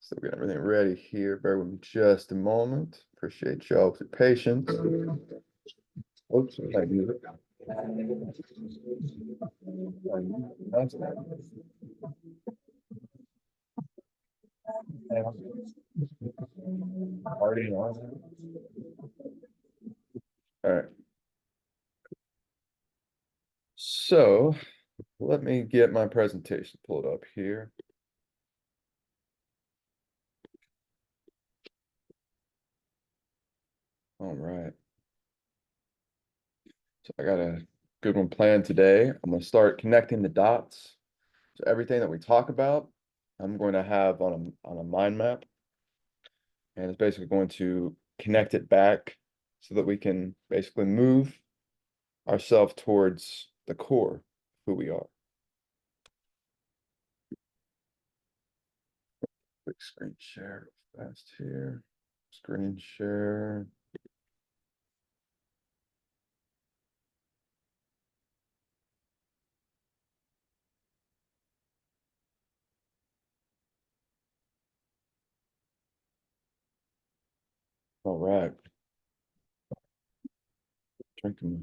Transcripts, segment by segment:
So we're getting everything ready here. Bear with me just a moment. Appreciate y'all's patience. Oops, I do it. Already on. All right. So let me get my presentation pulled up here. All right. So I got a good one planned today. I'm going to start connecting the dots. So everything that we talk about, I'm going to have on a mind map. And it's basically going to connect it back so that we can basically move ourselves towards the core of who we are. Quick screen share fast here. Screen share. All right. Drinking.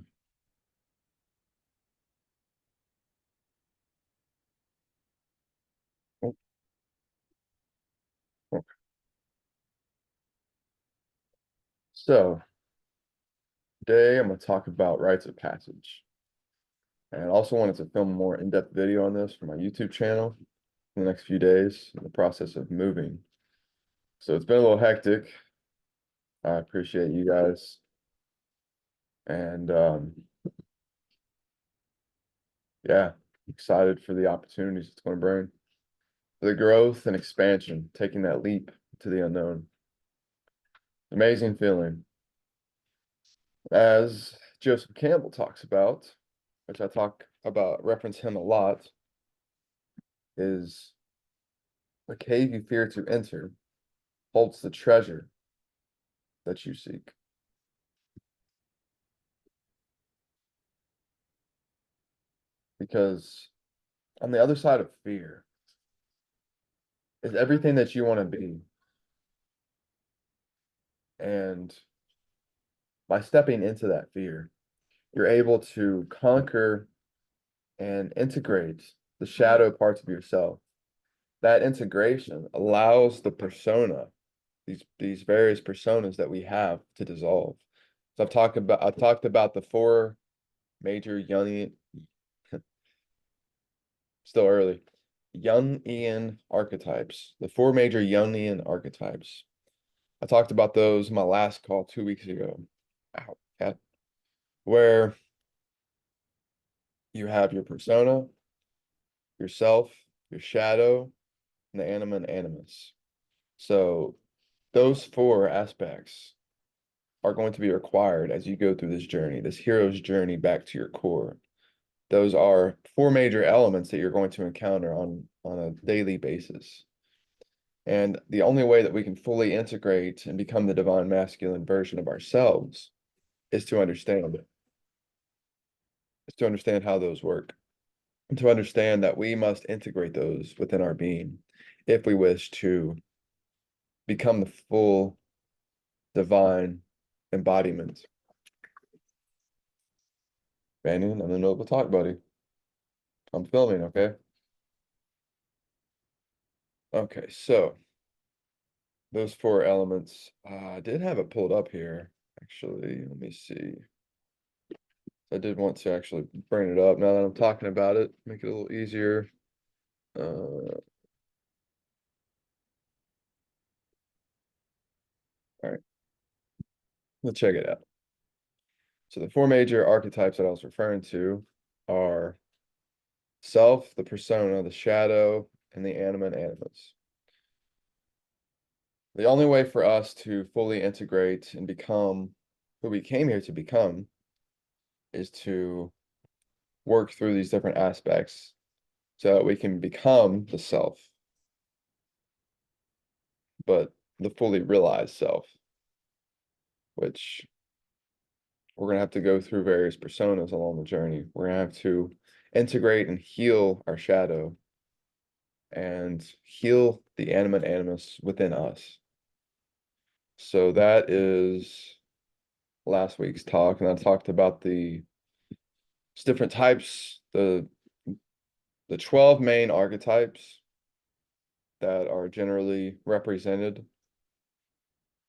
Oh, okay. So today I'm going to talk about rites of passage. And I also wanted to film a more in-depth video on this for my YouTube channel in the next few days in the process of moving. So it's been a little hectic. I appreciate you guys. And yeah, excited for the opportunities it's going to bring. The growth and expansion, taking that leap to the unknown. Amazing feeling. As Joseph Campbell talks about, which I talk about, reference him a lot, is the cave you fear to enter holds the treasure that you seek. Because on the other side of fear is everything that you want to be. And by stepping into that fear, you're able to conquer and integrate the shadow parts of yourself. That integration allows the persona, these various personas that we have to dissolve. So I've talked about the four major Jungian, still early, Jungian archetypes, the four major Jungian archetypes. I talked about those in my last call 2 weeks ago. Ow, cat. Where you have your persona, yourself, your shadow, and the anima and animus. So those four aspects are going to be required as you go through this journey, this hero's journey back to your core. Those are four major elements that you're going to encounter on a daily basis. And the only way that we can fully integrate and become the divine masculine version of ourselves is to understand it, is to understand how those work, and to understand that we must integrate those within our being if we wish to become the full divine embodiment. Banyan, I'm the noble talk buddy. I'm filming, okay? Okay, so those four elements, I did have it pulled up here, actually. Let me see. I did want to actually bring it up now that I'm talking about it, make it a little easier. All right, let's check it out. So the four major archetypes that I was referring to are self, the persona, the shadow, and the anima and animus. The only way for us to fully integrate and become who we came here to become is to work through these different aspects so that we can become the self, but the fully realized self, which we're going to have to go through various personas along the journey. We're going to have to integrate and heal our shadow and heal the animate animus within us. So that is last week's talk, and I talked about the different types, the 12 main archetypes that are generally represented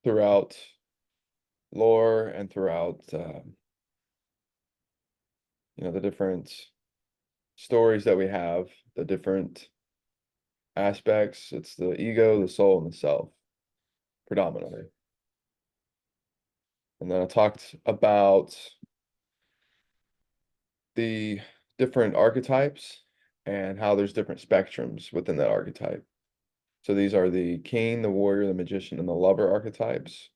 throughout lore and throughout the different stories that we have, the different aspects. It's the ego, the soul, and the self, predominantly. And then I talked about the different archetypes and how there's different spectrums within that archetype. So these are the king, the warrior, the magician, and the lover archetypes,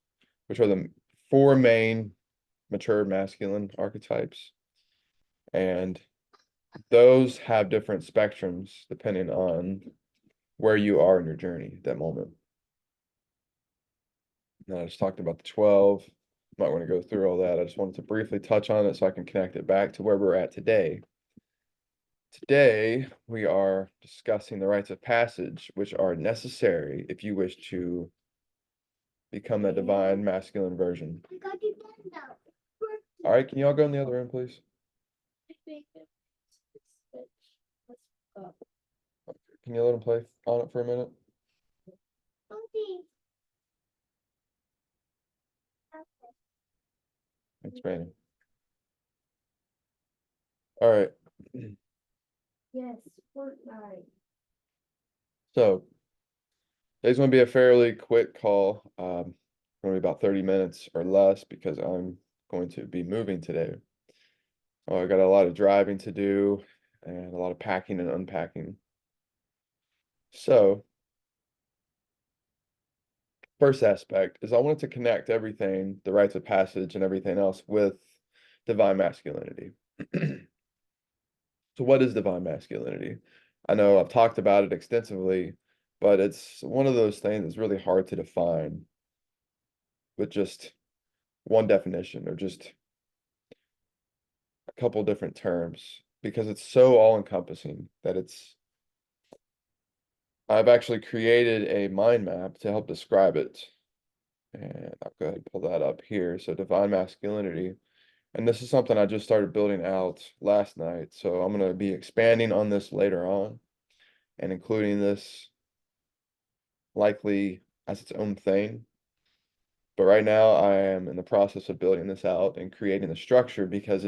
which are the 4 main mature masculine archetypes. And those have different spectrums depending on where you are in your journey at that moment. Now, I just talked about the 12. Might want to go through all that. I just wanted to briefly touch on it so I can connect it back to where we're at today. Today, we are discussing the rites of passage, which are necessary if you wish to become that divine masculine version. All right, can you all go in the other room, please? Can you let him play on it for a minute? Thanks, Brandon. All right. Yes, Fortnite. So today's going to be a fairly quick call. Going to be about 30 minutes or less because I'm going to be moving today. Oh, I got a lot of driving to do and a lot of packing and unpacking. So first aspect is I wanted to connect everything, the rites of passage and everything else with divine masculinity. So what is divine masculinity? I know I've talked about it extensively, but it's one of those things that's really hard to define with just one definition or just a couple different terms because it's so all-encompassing that I've actually created a mind map to help describe it. And I'll go ahead and pull that up here. So divine masculinity. And this is something I just started building out last night. So I'm going to be expanding on this later on and including this likely as its own thing. But right now I am in the process of building this out and creating the structure because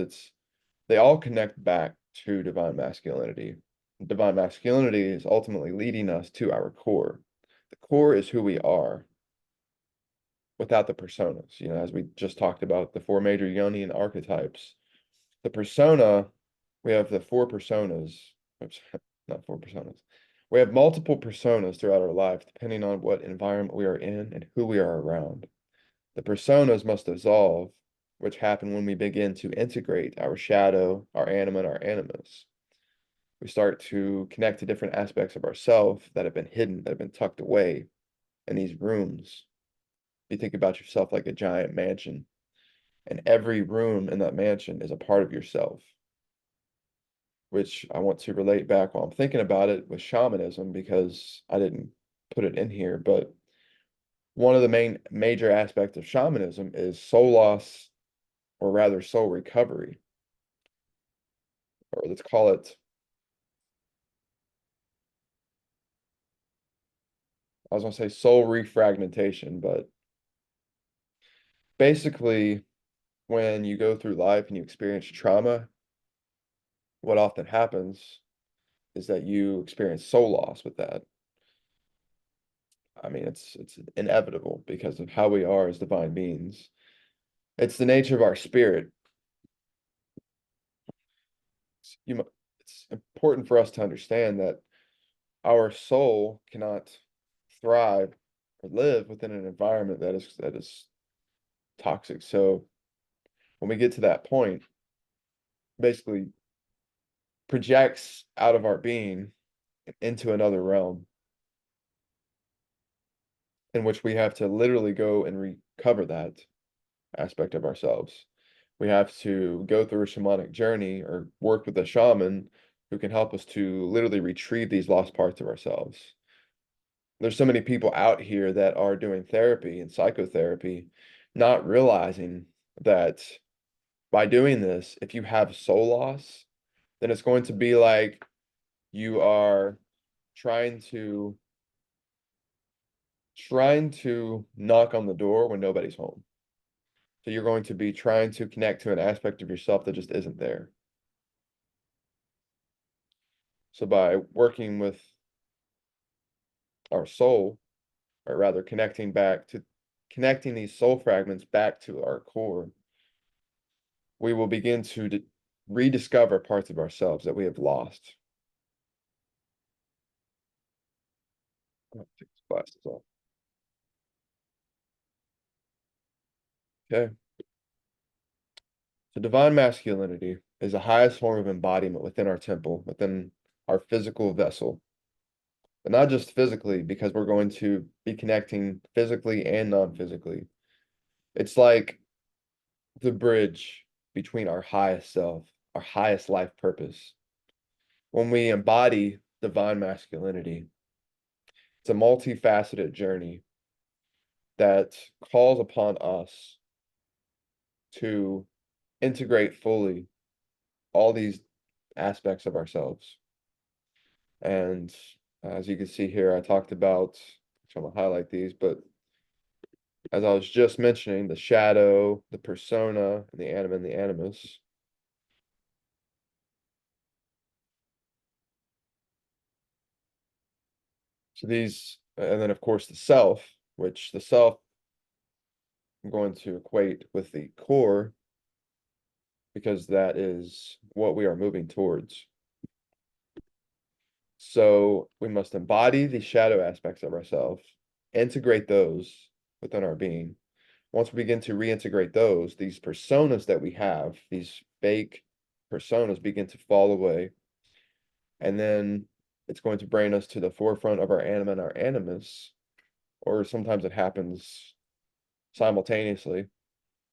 they all connect back to divine masculinity. Divine masculinity is ultimately leading us to our core. The core is who we are without the personas. As we just talked about the 4 major Jungian archetypes. The persona, we have the 4 personas. Oops, not 4 personas. We have multiple personas throughout our life, depending on what environment we are in and who we are around. The personas must dissolve, which happen when we begin to integrate our shadow, our anima, and our animus. We start to connect to different aspects of ourself that have been hidden, that have been tucked away in these rooms. You think about yourself like a giant mansion, and every room in that mansion is a part of yourself, which I want to relate back while I'm thinking about it with shamanism because I didn't put it in here, but one of the major aspects of shamanism is soul loss, or rather soul recovery, or let's call it, I was going to say soul refragmentation, but basically when you go through life and you experience trauma, what often happens is that you experience soul loss with that. I mean, it's inevitable because of how we are as divine beings. It's the nature of our spirit. It's important for us to understand that our soul cannot thrive or live within an environment that is toxic. So when we get to that point, basically projects out of our being into another realm in which we have to literally go and recover that aspect of ourselves. We have to go through a shamanic journey or work with a shaman who can help us to literally retrieve these lost parts of ourselves. There's so many people out here that are doing therapy and psychotherapy, not realizing that by doing this, if you have soul loss, then it's going to be like you are trying to knock on the door when nobody's home. So you're going to be trying to connect to an aspect of yourself that just isn't there. So by working with our soul, or rather connecting these soul fragments back to our core, we will begin to rediscover parts of ourselves that we have lost. I'll take these glasses off. Okay. So divine masculinity is the highest form of embodiment within our temple, within our physical vessel. But not just physically, because we're going to be connecting physically and non-physically. It's like the bridge between our highest self, our highest life purpose. When we embody divine masculinity, it's a multifaceted journey that calls upon us to integrate fully all these aspects of ourselves. And as you can see here, I talked about, I'm going to highlight these, but as I was just mentioning, the shadow, the persona, and the anima and the animus. So these, and then of course the self, which the self I'm going to equate with the core because that is what we are moving towards. So we must embody the shadow aspects of ourselves, integrate those within our being. Once we begin to reintegrate those, these personas that we have, these fake personas begin to fall away. And then it's going to bring us to the forefront of our anima and our animus, or sometimes it happens simultaneously.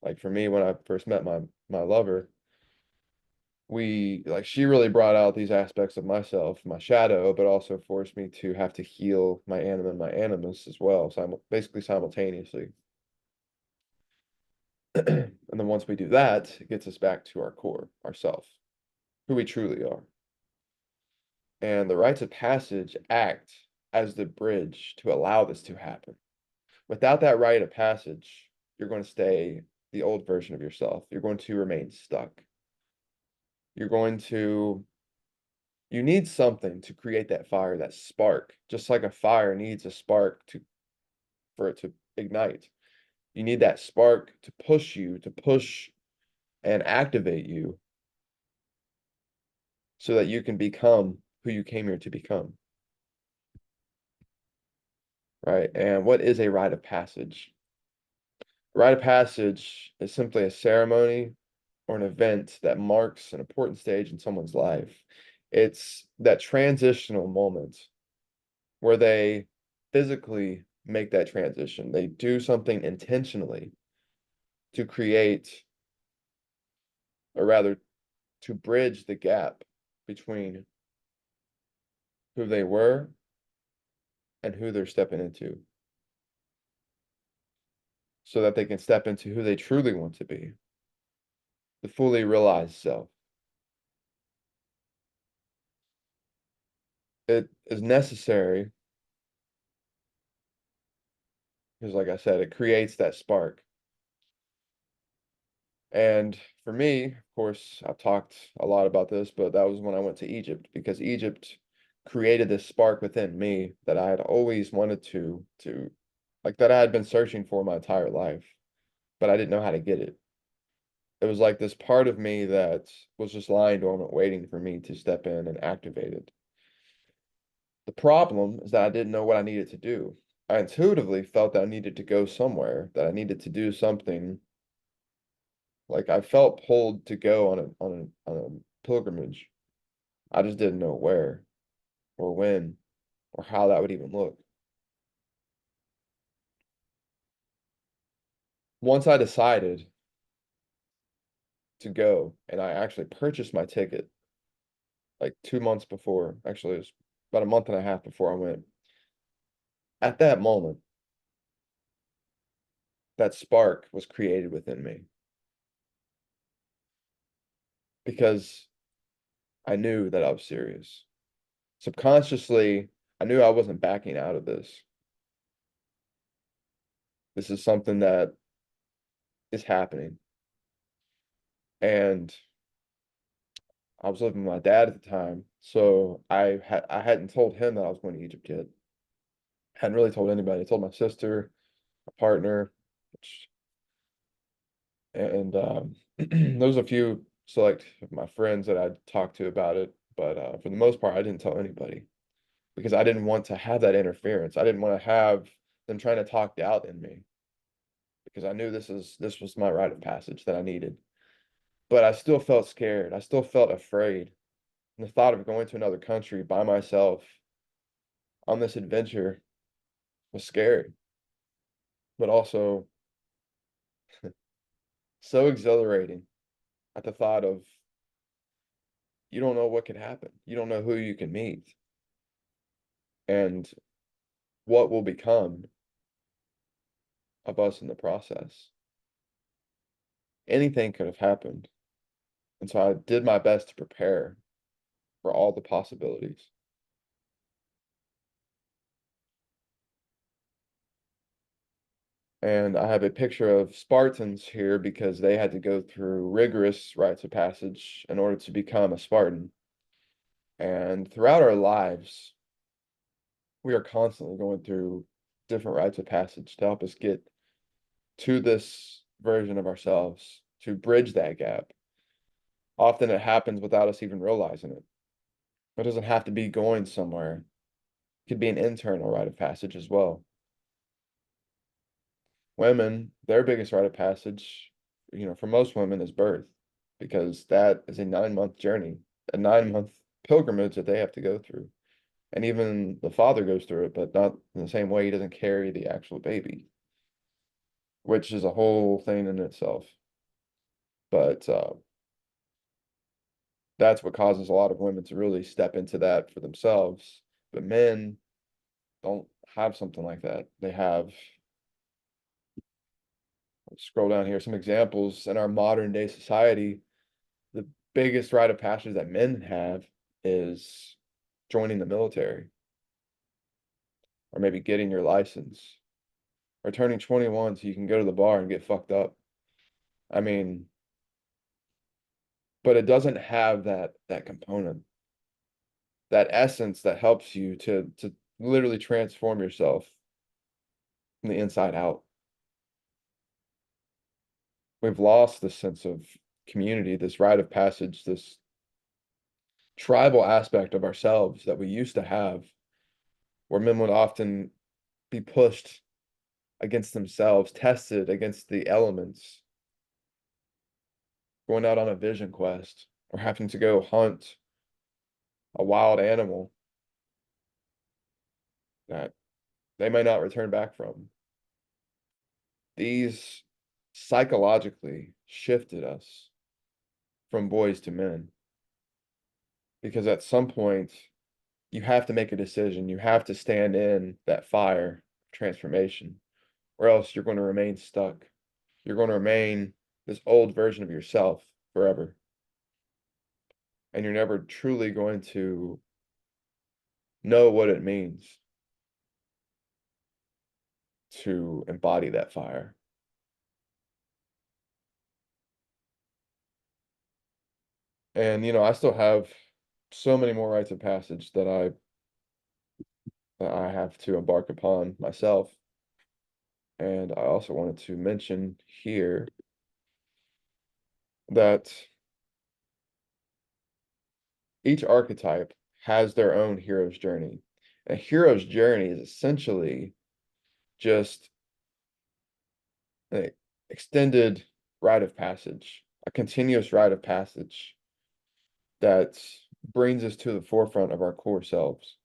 Like for me, when I first met my lover, she really brought out these aspects of myself, my shadow, but also forced me to have to heal my anima and my animus as well, basically simultaneously. And then once we do that, it gets us back to our core, ourself, who we truly are. And the rites of passage act as the bridge to allow this to happen. Without that rite of passage, you're going to stay the old version of yourself. You're going to remain stuck. You're going to You need something to create that fire, that spark, just like a fire needs a spark for it to ignite. You need that spark to push and activate you so that you can become who you came here to become, right? And what is a rite of passage? A rite of passage is simply a ceremony or an event that marks an important stage in someone's life. It's that transitional moment where they physically make that transition. They do something intentionally to create, or rather, to bridge the gap between who they were and who they're stepping into so that they can step into who they truly want to be, the fully realized self. It is necessary because, like I said, it creates that spark. And for me, of course, I've talked a lot about this, but that was when I went to Egypt because Egypt created this spark within me that I had always wanted that I had been searching for my entire life, but I didn't know how to get it. It was like this part of me that was just lying dormant, waiting for me to step in and activate it. The problem is that I didn't know what I needed to do. I intuitively felt that I needed to go somewhere, that I needed to do something. Like I felt pulled to go on a pilgrimage. I just didn't know where or when or how that would even look. Once I decided to go and I actually purchased my ticket, like 2 months before. Actually, it was about a month and a half before I went. At that moment, that spark was created within me because I knew that I was serious. Subconsciously, I knew I wasn't backing out of this. This is something that is happening. And I was living with my dad at the time, so I hadn't told him that I was going to Egypt yet. Hadn't really told anybody. I told my sister, my partner, which, and there was a few select of my friends that I'd talked to about it, but for the most part, I didn't tell anybody because I didn't want to have that interference. I didn't want to have them trying to talk doubt in me because I knew this was my rite of passage that I needed. But I still felt scared. I still felt afraid. And the thought of going to another country by myself on this adventure was scary, but also so exhilarating at the thought of you don't know what could happen. You don't know who you can meet and what will become of us in the process. Anything could have happened. And so I did my best to prepare for all the possibilities. And I have a picture of Spartans here because they had to go through rigorous rites of passage in order to become a Spartan. And throughout our lives, we are constantly going through different rites of passage to help us get to this version of ourselves, to bridge that gap. Often it happens without us even realizing it. It doesn't have to be going somewhere. It could be an internal rite of passage as well. Women, their biggest rite of passage, for most women is birth, because that is a 9 month journey, a 9 month pilgrimage that they have to go through. And even the father goes through it, but not in the same way. He doesn't carry the actual baby, which is a whole thing in itself. But that's what causes a lot of women to really step into that for themselves. But men don't have something like that. They have, let's scroll down here, some examples in our modern day society. The biggest rite of passage that men have is joining the military, or maybe getting your license, or turning 21 so you can go to the bar and get fucked up. I mean, but it doesn't have that component, that essence that helps you to literally transform yourself from the inside out. We've lost this sense of community, this rite of passage, this tribal aspect of ourselves that we used to have, where men would often be pushed against themselves, tested against the elements, going out on a vision quest, or having to go hunt a wild animal that they may not return back from. These psychologically shifted us from boys to men because at some point you have to make a decision. You have to stand in that fire of transformation, or else you're going to remain stuck. You're going to remain this old version of yourself forever. And you're never truly going to know what it means to embody that fire. And I still have so many more rites of passage that I have to embark upon myself. And I also wanted to mention here that each archetype has their own hero's journey. A hero's journey is essentially just an extended rite of passage, a continuous rite of passage that brings us to the forefront of our core selves.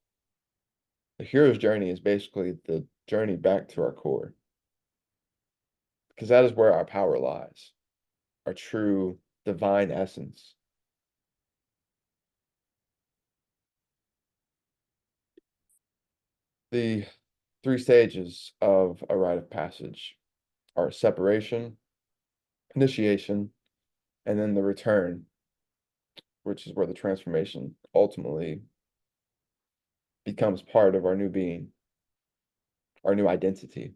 The hero's journey is basically the journey back to our core, because that is where our power lies, our true divine essence. The three stages of a rite of passage are separation, initiation, and then the return, which is where the transformation ultimately becomes part of our new being, our new identity.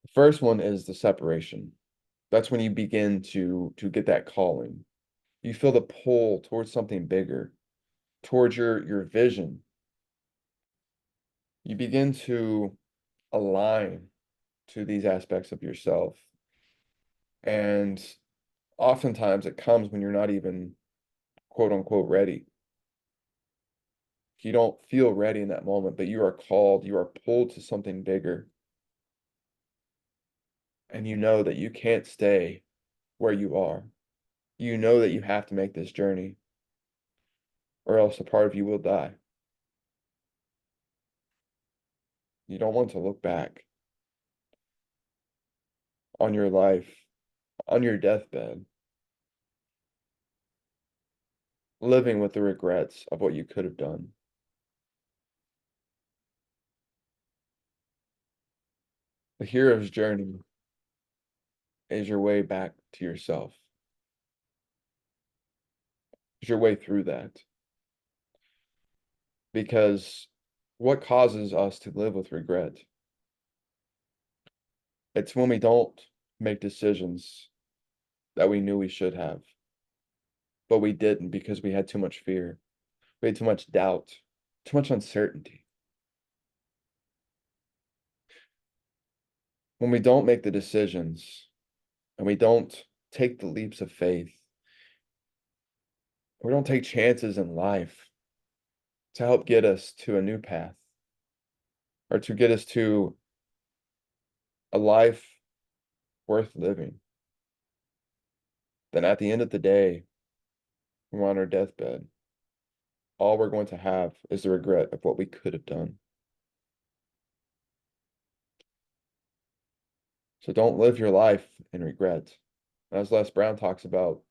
The first one is the separation. That's when you begin to get that calling. You feel the pull towards something bigger, towards your vision. You begin to align to these aspects of yourself. And oftentimes it comes when you're not even quote unquote ready. You don't feel ready in that moment, but you are called, you are pulled to something bigger. And you know that you can't stay where you are. You know that you have to make this journey, or else a part of you will die. You don't want to look back on your life, on your deathbed, living with the regrets of what you could have done. The hero's journey is your way back to yourself, is your way through that. Because what causes us to live with regret? It's when we don't make decisions that we knew we should have, but we didn't because we had too much fear, we had too much doubt, too much uncertainty. When we don't make the decisions and we don't take the leaps of faith, we don't take chances in life to help get us to a new path or to get us to a life worth living, then at the end of the day, when we're on our deathbed, all we're going to have is the regret of what we could have done. So don't live your life in regret. As Les Brown talks about,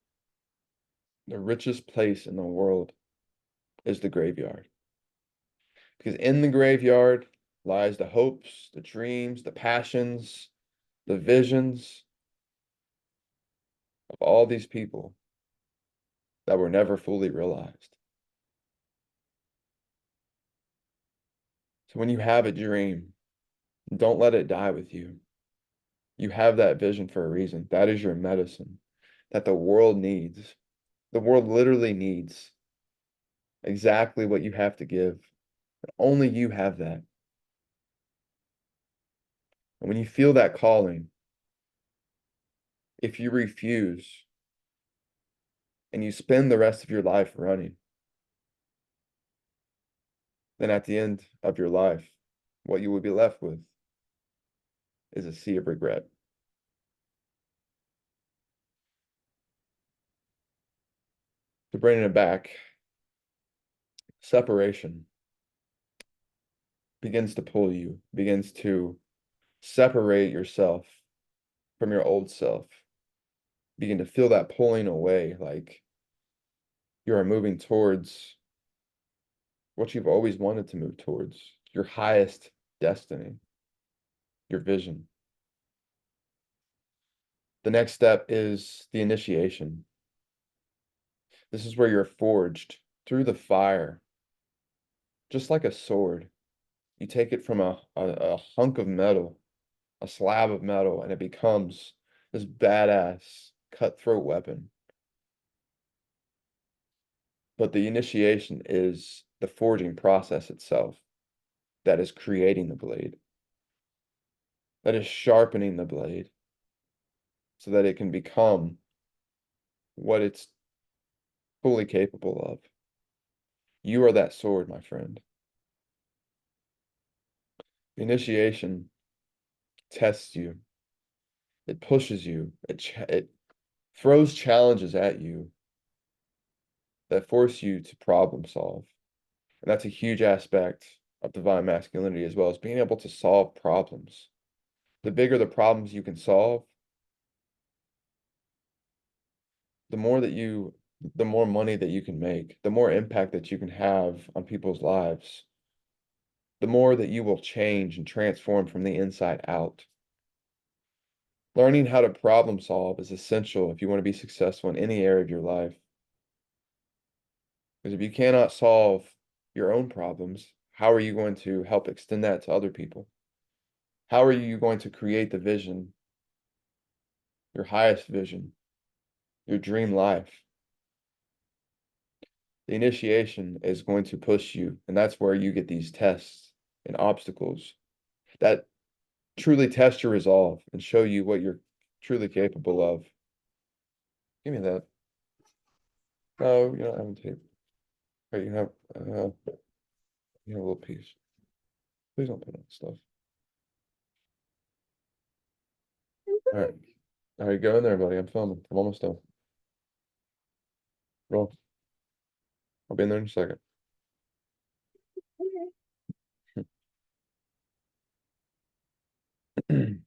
the richest place in the world is the graveyard. Because in the graveyard lies the hopes, the dreams, the passions, the visions of all these people that were never fully realized. So when you have a dream, don't let it die with you. You have that vision for a reason. That is your medicine that the world needs. The world literally needs exactly what you have to give. Only you have that. And when you feel that calling, if you refuse and you spend the rest of your life running, then at the end of your life, what you will be left with is a sea of regret. To bring it back, separation begins to pull you, begins to separate yourself from your old self. Begin to feel that pulling away, like you are moving towards what you've always wanted to move towards, your highest destiny, your vision. The next step is the initiation. This is where you're forged through the fire, just like a sword. You take it from a hunk of metal, a slab of metal, and it becomes this badass cutthroat weapon. But the initiation is the forging process itself that is creating the blade, that is sharpening the blade so that it can become what it's fully capable of. You are that sword, my friend. The initiation tests you, it pushes you, it throws challenges at you that force you to problem solve. And that's a huge aspect of divine masculinity as well as being able to solve problems. The bigger the problems you can solve, the more that you, the more money that you can make, the more impact that you can have on people's lives. the more that you will change and transform from the inside out. Learning how to problem solve is essential if you want to be successful in any area of your life. Because if you cannot solve your own problems, how are you going to help extend that to other people? How are you going to create the vision, your highest vision, your dream life? The initiation is going to push you, and that's where you get these tests and obstacles that truly test your resolve and show you what you're truly capable of. Give me that. No, you don't have a tape. Right, you have a little piece. Please don't put on stuff. All right. All right, go in there, buddy. I'm filming. I'm almost done. Roll. I'll be in there in a second. And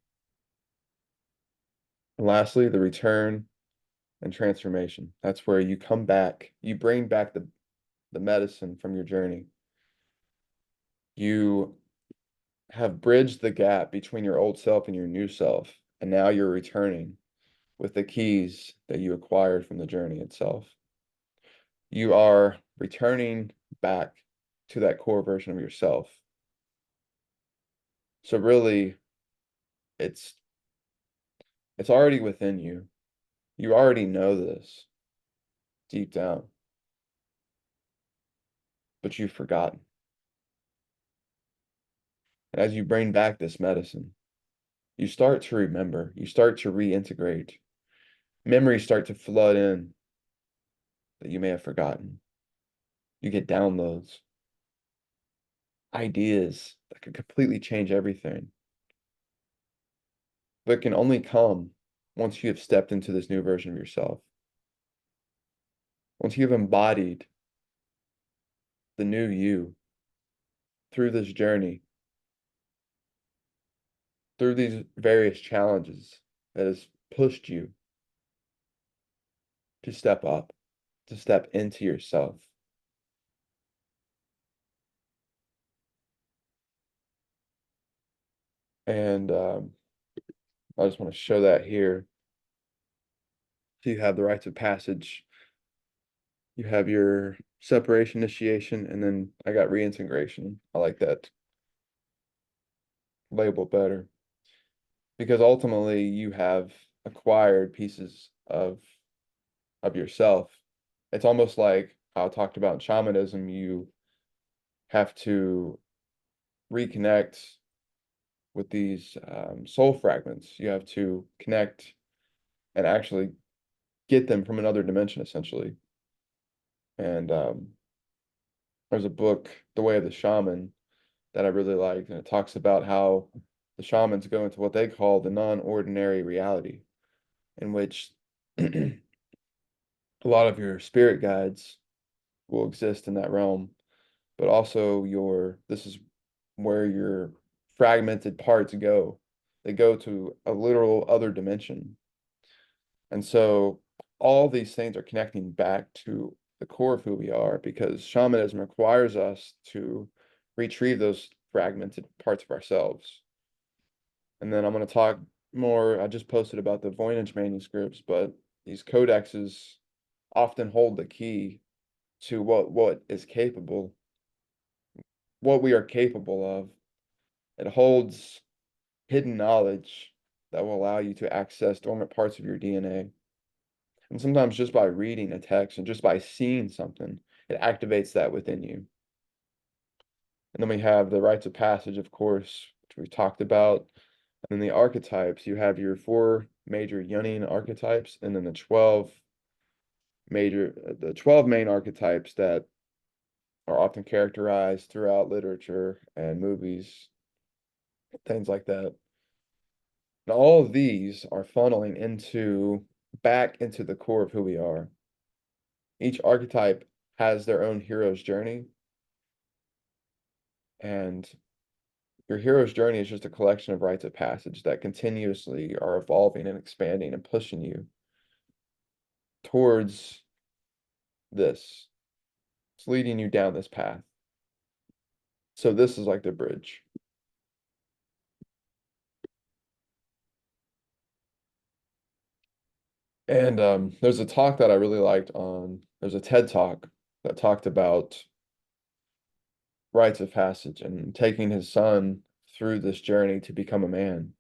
lastly, the return and transformation. That's where you come back, you bring back the medicine from your journey. You have bridged the gap between your old self and your new self, and now you're returning with the keys that you acquired from the journey itself. You are returning back to that core version of yourself. So really, it's already within you. You already know this deep down, but you've forgotten. And as you bring back this medicine, you start to remember, you start to reintegrate. Memories start to flood in that you may have forgotten. You get downloads, ideas that could completely change everything, but can only come once you have stepped into this new version of yourself. Once you have embodied the new you through this journey, through these various challenges that has pushed you to step up, to step into yourself. And I just want to show that here. So you have the rites of passage, you have your separation initiation, and then I got reintegration. I like that label better because ultimately you have acquired pieces of yourself. It's almost like how I talked about in shamanism, you have to reconnect with these soul fragments. You have to connect and actually get them from another dimension, essentially. And there's a book, The Way of the Shaman, that I really liked, and it talks about how the shamans go into what they call the non-ordinary reality, in which a lot of your spirit guides will exist in that realm, but also this is where your fragmented parts go. They go to a literal other dimension. And so all these things are connecting back to the core of who we are because shamanism requires us to retrieve those fragmented parts of ourselves. And then I'm going to talk more. I just posted about the Voynich manuscripts, but these codexes often hold the key to what is capable, what we are capable of. It holds hidden knowledge that will allow you to access dormant parts of your DNA. And sometimes just by reading a text and just by seeing something, it activates that within you. And then we have the rites of passage, of course, which we've talked about. And then the archetypes, you have your four major Jungian archetypes, and then the 12 main archetypes that are often characterized throughout literature and movies, things like that. And all of these are funneling back into the core of who we are. Each archetype has their own hero's journey, and your hero's journey is just a collection of rites of passage that continuously are evolving and expanding and pushing you towards this. It's leading you down this path. So this is like the bridge. And there's a talk that I really liked there's a TED talk that talked about rites of passage and taking his son through this journey to become a man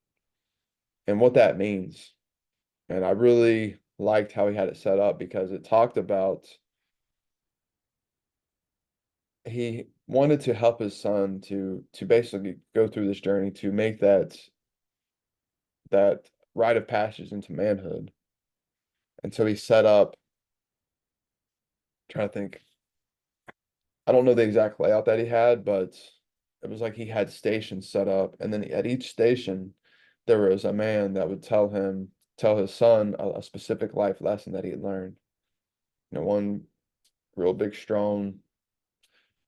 and what that means. And I really liked how he had it set up because it talked about he wanted to help his son to basically go through this journey to make that rite of passage into manhood. And so he set up, trying to think, I don't know the exact layout that he had, but it was like he had stations set up, and then at each station there was a man that would tell his son a specific life lesson that he had learned. One real big, strong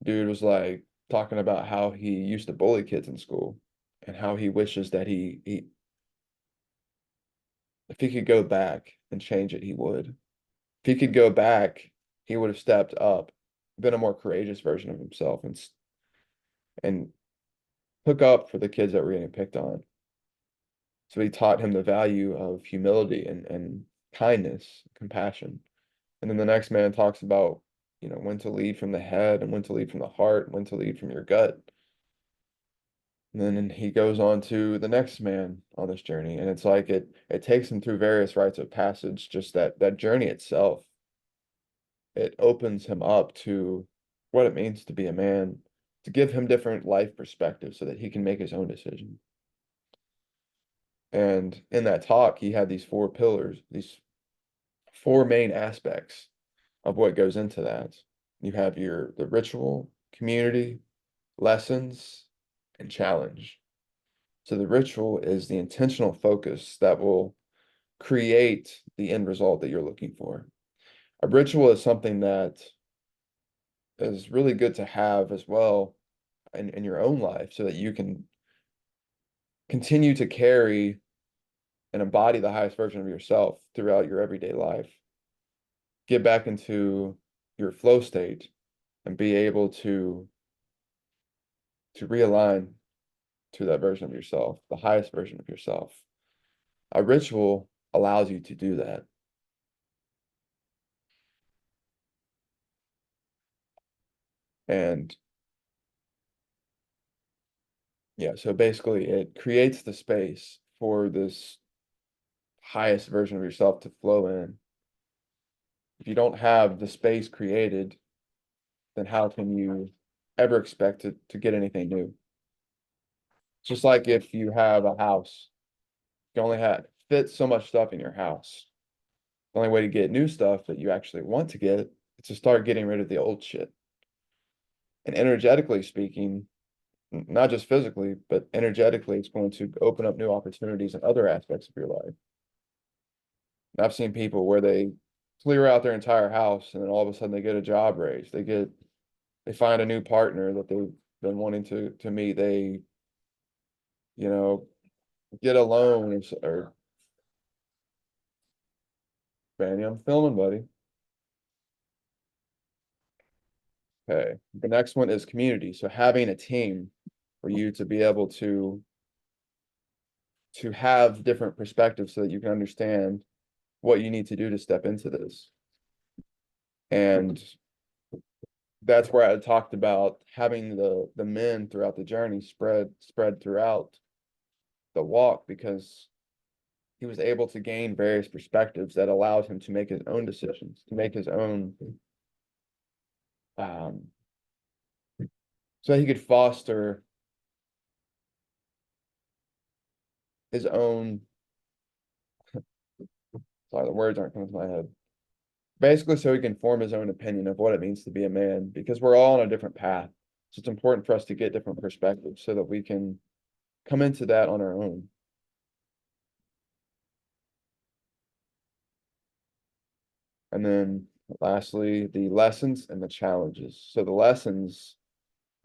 dude was like talking about how he used to bully kids in school and how he wishes that he if he could go back and change it, he would. If he could go back, he would have stepped up, been a more courageous version of himself, and took up for the kids that were getting picked on. So he taught him the value of humility and kindness, compassion. And then the next man talks about, when to lead from the head and when to lead from the heart, when to lead from your gut. And then he goes on to the next man on this journey. And it's like it takes him through various rites of passage, just that journey itself. It opens him up to what it means to be a man, to give him different life perspectives so that he can make his own decision. And in that talk, he had these four pillars, these four main aspects of what goes into that. You have the ritual, community, lessons, and challenge. So the ritual is the intentional focus that will create the end result that you're looking for. A ritual is something that is really good to have as well in your own life so that you can continue to carry and embody the highest version of yourself throughout your everyday life. Get back into your flow state and be able to realign to that version of yourself, the highest version of yourself. A ritual allows you to do that. And yeah, so basically it creates the space for this highest version of yourself to flow in. If you don't have the space created, then how can you ever expect to get anything new? Just like if you have a house, you only fit so much stuff in your house. The only way to get new stuff that you actually want to get is to start getting rid of the old shit. And energetically speaking, not just physically, but energetically, it's going to open up new opportunities in other aspects of your life. And I've seen people where they clear out their entire house and then all of a sudden they get a job raise. They find a new partner that they've been wanting to meet. They, you know, get a loan or Fanny, I'm filming, buddy. Okay. The next one is community. So having a team for you to be able to have different perspectives so that you can understand what you need to do to step into this. And that's where I talked about having the men throughout the journey spread throughout the walk because he was able to gain various perspectives that allowed him to make his own decisions, to make his own um so he could foster his own, sorry, the words aren't coming to my head. Basically, so he can form his own opinion of what it means to be a man, because we're all on a different path. So it's important for us to get different perspectives so that we can come into that on our own. And then lastly, the lessons and the challenges. So the lessons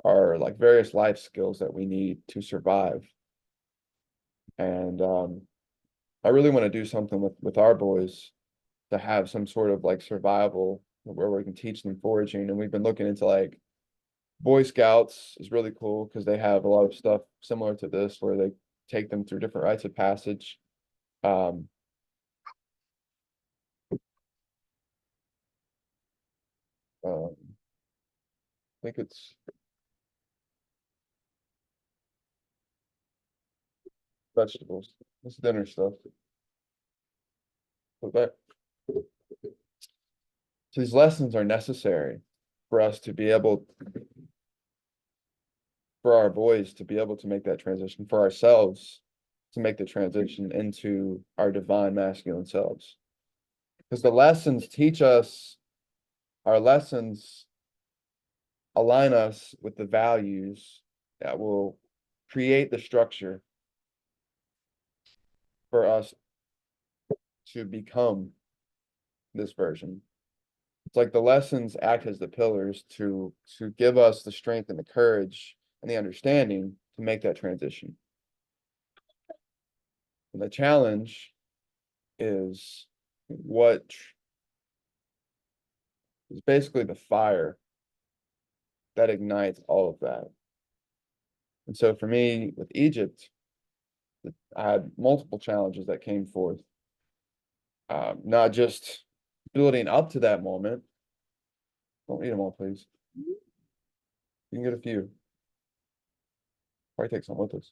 are like various life skills that we need to survive. And I really want to do something with our boys to have some sort of like survival where we can teach them foraging. And we've been looking into like Boy Scouts is really cool because they have a lot of stuff similar to this where they take them through different rites of passage. Um, I think it's vegetables. It's dinner stuff. But so these lessons are necessary for us to be able, for our boys to be able to make that transition, for ourselves to make the transition into our divine masculine selves. Because the lessons teach us, our lessons align us with the values that will create the structure for us to become this version. It's like the lessons act as the pillars to give us the strength and the courage and the understanding to make that transition. And the challenge is what is basically the fire that ignites all of that. And so for me with Egypt, I had multiple challenges that came forth. Not just building up to that moment. Don't eat them all, please. You can get a few. Probably take some with us.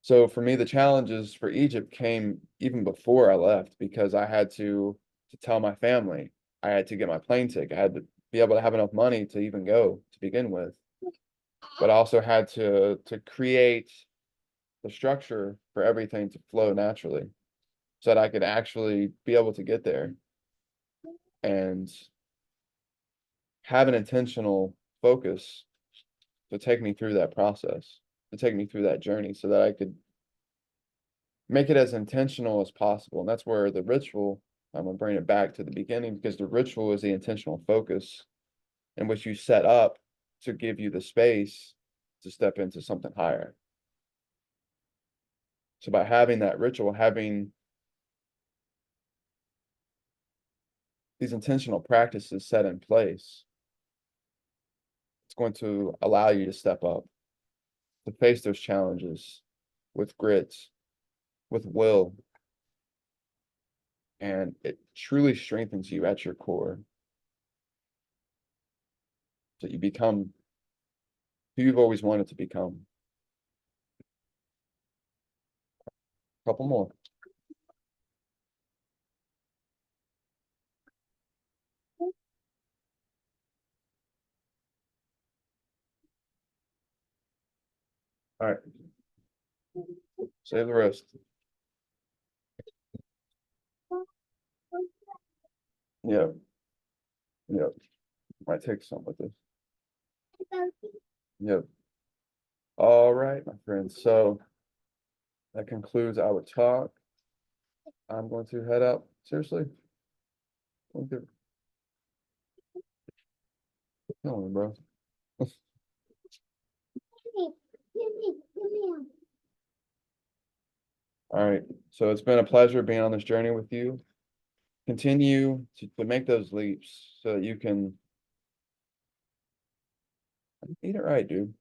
So for me, the challenges for Egypt came even before I left because I had to tell my family. I had to get my plane ticket. I had to be able to have enough money to even go to begin with. But I also had to create the structure for everything to flow naturally so that I could actually be able to get there and have an intentional focus to take me through that process, to take me through that journey so that I could make it as intentional as possible. And that's where the ritual, I'm gonna bring it back to the beginning because the ritual is the intentional focus in which you set up to give you the space to step into something higher. So by having that ritual, having these intentional practices set in place, it's going to allow you to step up, to face those challenges with grit, with will, and it truly strengthens you at your core. So you become who you've always wanted to become. A couple more. All right, save the rest. Yeah, yeah. Might take some with this. Yep. All right, my friends. So that concludes our talk. I'm going to head out. Seriously? Okay. Come on, bro. All right. So it's been a pleasure being on this journey with you. Continue to make those leaps so that you can eat it right, dude.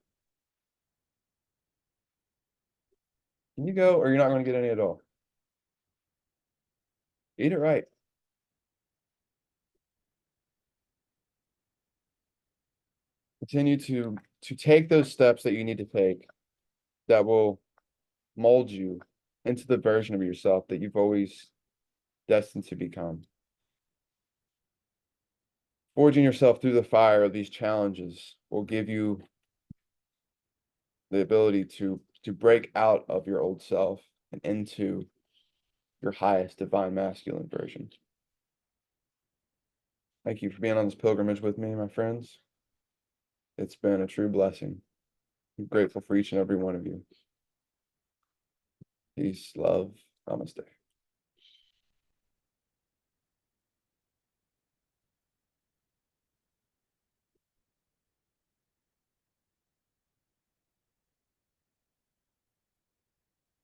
Can you go or you're not going to get any at all? Eat it right. Continue to take those steps that you need to take that will mold you into the version of yourself that you've always destined to become. Forging yourself through the fire of these challenges will give you the ability to break out of your old self and into your highest divine masculine version. Thank you for being on this pilgrimage with me, my friends. It's been a true blessing. I'm grateful for each and every one of you. Peace, love, namaste.